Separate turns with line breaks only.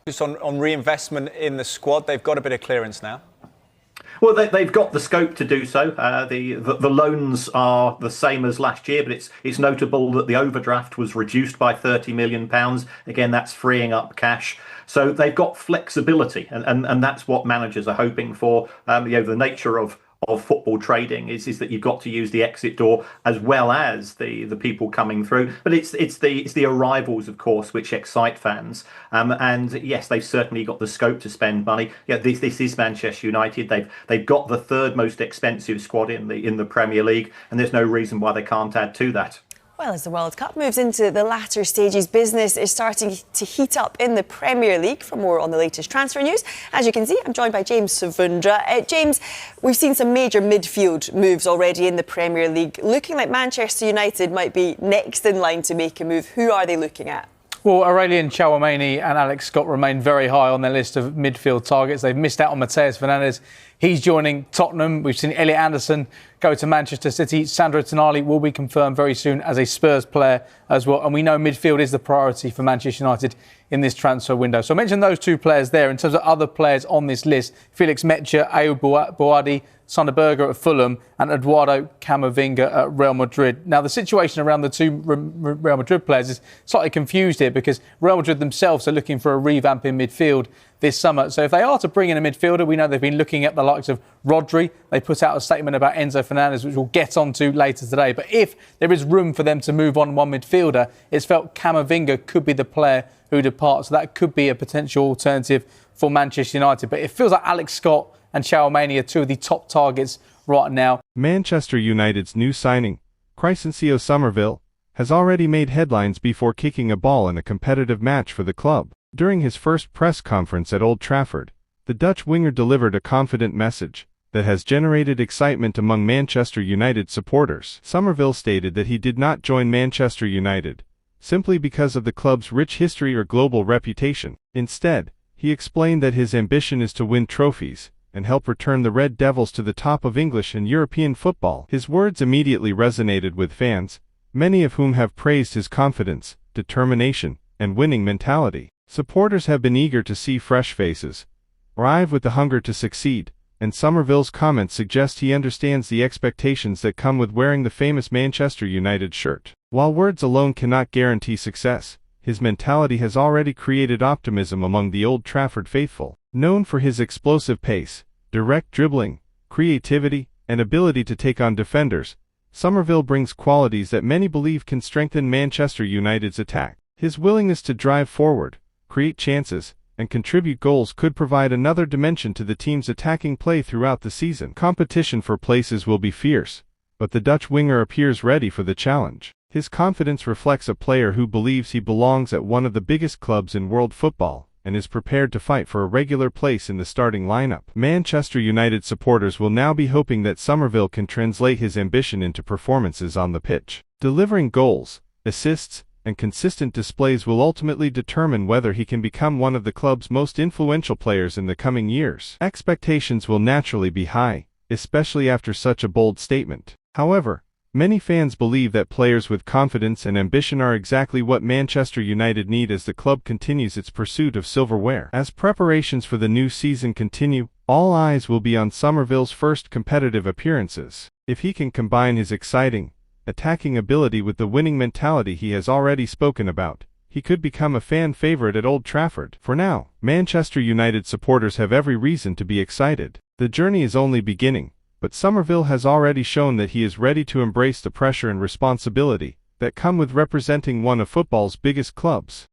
Just on reinvestment in the squad, they've got a bit of clearance now.
Well, they've got the scope to do so. The loans are the same as last year, but it's notable that the overdraft was reduced by £30 million. Again, that's freeing up cash. So they've got flexibility, and that's what managers are hoping for. The nature of football trading is that you've got to use the exit door as well as the people coming through. But it's the arrivals, of course, which excite fans. And yes, they've certainly got the scope to spend money. Yeah, this is Manchester United. They've got the third most expensive squad in the Premier League, and there's no reason why they can't add to that.
Well, as the World Cup moves into the latter stages, business is starting to heat up in the Premier League. For more on the latest transfer news, as you can see, I'm joined by James Savundra. James, we've seen some major midfield moves already in the Premier League. Looking like Manchester United might be next in line to make a move. Who are they looking at?
Well, Aurelien Tchouaméni and Alex Scott remain very high on their list of midfield targets. They've missed out on Mateus Fernandes. He's joining Tottenham. We've seen Elliot Anderson go to Manchester City. Sandro Tonali will be confirmed very soon as a Spurs player as well. And we know midfield is the priority for Manchester United in this transfer window. So I mentioned those two players there. In terms of other players on this list, Felix Mecha, Ayoub Boadi, Sander Berge at Fulham and Eduardo Camavinga at Real Madrid. Now, the situation around the two Real Madrid players is slightly confused here because Real Madrid themselves are looking for a revamp in midfield this summer. So if they are to bring in a midfielder, we know they've been looking at the likes of Rodri. They put out a statement about Enzo Fernandez, which we'll get onto later today. But if there is room for them to move on one midfielder, it's felt Camavinga could be the player who departs. So that could be a potential alternative for Manchester United. But it feels like Alex Scott and Tchouaméni are two of the top targets right now.
Manchester United's new signing, Crysencio Summerville, has already made headlines before kicking a ball in a competitive match for the club. During his first press conference at Old Trafford, the Dutch winger delivered a confident message that has generated excitement among Manchester United supporters. Summerville stated that he did not join Manchester United simply because of the club's rich history or global reputation. Instead, he explained that his ambition is to win trophies and help return the Red Devils to the top of English and European football. His words immediately resonated with fans, many of whom have praised his confidence, determination, and winning mentality. Supporters have been eager to see fresh faces, arrive with the hunger to succeed, and Summerville's comments suggest he understands the expectations that come with wearing the famous Manchester United shirt. While words alone cannot guarantee success, his mentality has already created optimism among the Old Trafford faithful. Known for his explosive pace, direct dribbling, creativity, and ability to take on defenders, Summerville brings qualities that many believe can strengthen Manchester United's attack. His willingness to drive forward, create chances, and contribute goals could provide another dimension to the team's attacking play throughout the season. Competition for places will be fierce, but the Dutch winger appears ready for the challenge. His confidence reflects a player who believes he belongs at one of the biggest clubs in world football and is prepared to fight for a regular place in the starting lineup. Manchester United supporters will now be hoping that Summerville can translate his ambition into performances on the pitch. Delivering goals, assists, and consistent displays will ultimately determine whether he can become one of the club's most influential players in the coming years. Expectations will naturally be high, especially after such a bold statement. However, many fans believe that players with confidence and ambition are exactly what Manchester United need as the club continues its pursuit of silverware. As preparations for the new season continue, all eyes will be on Summerville's first competitive appearances. If he can combine his exciting, attacking ability with the winning mentality he has already spoken about, he could become a fan favorite at Old Trafford. For now, Manchester United supporters have every reason to be excited. The journey is only beginning, but Summerville has already shown that he is ready to embrace the pressure and responsibility that come with representing one of football's biggest clubs.